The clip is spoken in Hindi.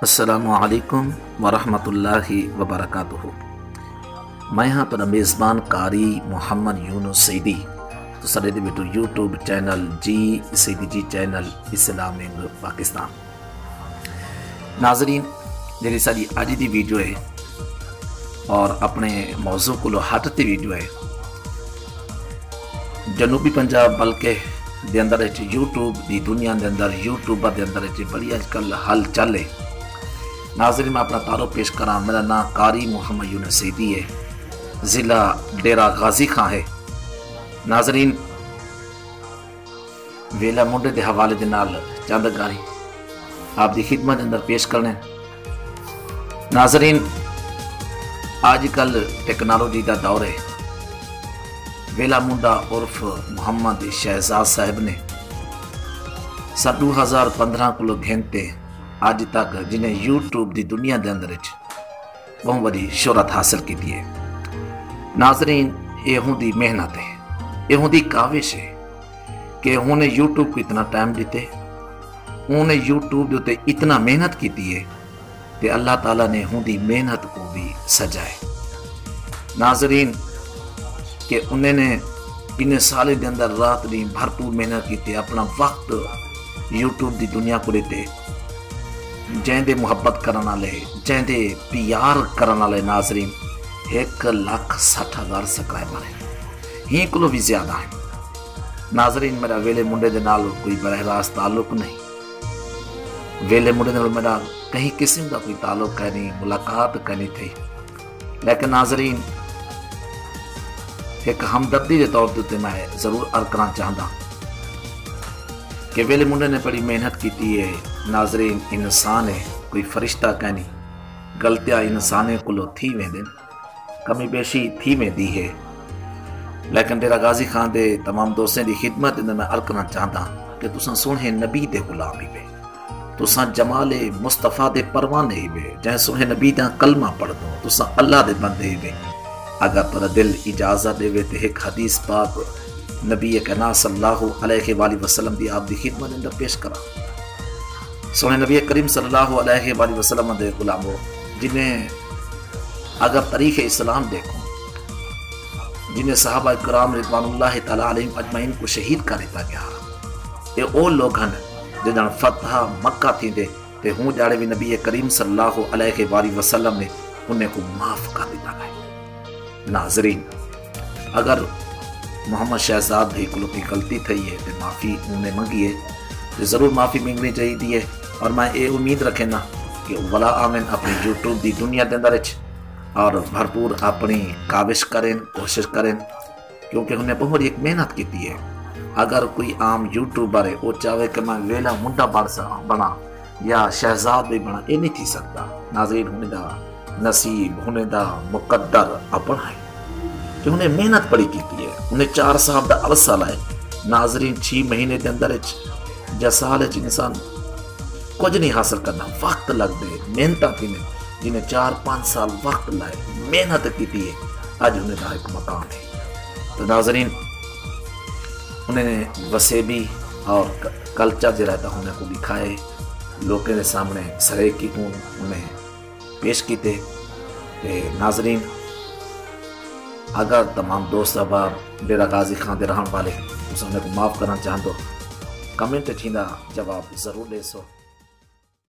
अस्सलामुअलैकुम वरहमतुल्लाहि वबरकातुहू। मैं हाँ तो मेज़बान कारी मोहम्मद यूनुस सईदी तो साडे दे बेटो यूट्यूब चैनल जी सईदी जी चैनल इस्लामिक पाकिस्तान। नाजरीन जी साड़ी अज की वीडियो है और अपने मौजू को हटती वीडियो है। जनूबी पंजाब बल्कि दे अंदर यूट्यूब की दुनिया के अंदर यूट्यूबर के अंदर बड़ी अजकल हल चल है। नाजरीन मैं अपना तारुफ पेश करा। मेरा नाम कारी मोहम्मद यूनुस सईदी है, ज़िला डेरा गाजी खां है। नाजरीन वेला मुंडे के हवाले के नाल चंद गारी आपकी खिदमत के अंदर पेश करने। नाजरीन अजकल टेक्नोलॉजी का दौर है। वेला मुंडा उर्फ मोहम्मद शहजाद साहब ने सन 2015 को घेनते अज तक जिन्हें यूट्यूब की दुनिया के अंदर बहुत बड़ी शोहरत हासिल की है। नाजरीन ये उनकी मेहनत है, ये उनकी काविश है कि उन्हें यूट्यूब को इतना टाइम दिते, उन्हें यूट्यूब के उत्ते इतना मेहनत की है कि अल्लाह ताला ने उनकी मेहनत को भी सजाए। नाजरीन कि उन्होंने इन साल के अंदर रात दिन भरपूर मेहनत की, अपना वक्त यूट्यूब की दुनिया को देते, जैंदे मुहब्बत करने वाले, जैंदे प्यार करने वाले नाजरीन 1,60,000 सब्सक्राइबर है, ही को भी ज्यादा है। नाजरीन मेरा वेले मुंडे के नाल कोई बरह रास्त ताल्लुक नहीं, वेले मुंडे नाल मेरा कहीं किस्म का कोई ताल्लुक है नहीं, मुलाकात करनी थी। लेकिन नाजरीन एक हमदर्दी के तौर पर मैं जरूर अर्ज करना चाहता कि वेले मुंडे ने बड़ी मेहनत की है। नाजरीन इंसान है, कोई फरिश्ता कहनी, गलतियां इंसाने को थी वेंदन, कमी बेशी थी वेंदी है। लेकिन डेरा गाजी खां दे तमाम दोस्तों की खिदमत मैं अर्ज करना चाहता कि तुसा सोहे नबी दे गुलाम ही वे, तुसा जमाले मुस्तफा दे परवाने ही वे, जै सोहे नबी दा कलमा पढ़ दो तुसा अल्लाह दे बंदे ही वे। अगर तुरा दिल इजाजत देवे तो एक हदीस पाक नबी कना सल्लल्लाहु अलैहि वसल्लम की आप दी खिदमत अंदर पेश करा। सोने नबी करीम सल्लल्लाहु अलैहि वसल्लम दे गुलामो, जिन्हें अगर तारीख इस्लाम देखो, जिन्हें सहाबा किराम रिज़वानुल्लाह तआला अलैहिम अजमईन को शहीद कर दिता गया, ये वो लोग हैं जिन्हें फतह मक्का थी दे ते हूँ जाड़े भी नबी करीम सल्लल्लाहु अलैहि वसल्लम ने उन्हें को माफ कर दिता गया। नाजरीन अगर मोहम्मद शहजाद की कोई गलती थी है तो माफ़ी उन्हें मंगी है तो ज़रूर माफ़ी मंगनी चाहिए। और मैं ये उम्मीद रखेना कि वला आमिन अपनी यूट्यूब की दुनिया के अंदर और भरपूर अपनी काविश करें, कोशिश करें, क्योंकि उन्हें बहुत एक मेहनत की है। अगर कोई आम यूट्यूबर है वो चाहे कि मैं वेला मुंडा बना या शहजाद भी बना, ये नहीं थी सकता। नाजरीन उन्हें नसीब होने का मुकद्दर अपना है कि उन्हें मेहनत बड़ी की है। उन्हें 4 साल का अरसा लाए। नाजरीन 6 महीने के अंदर या साल इंसान कुछ नहीं हासिल करना, वक्त लगते मेहनत की ने, जिन्हें 4-5 साल वक्त लाए मेहनत की है, अज उन्हें एक मकाम है। तो नाजरीन उन्हें वसेबी और कल्चर जो रहता उन्हें को दिखाए, लोगों के सामने सरे की उन्हें पेश किए। नाजरीन अगर तमाम दोस्त अहबाब डेरा गाजी खां दे रहने वाले उस को माफ़ करना चाहते, कमेंट थींदा जवाब ज़रूर ॾेसो।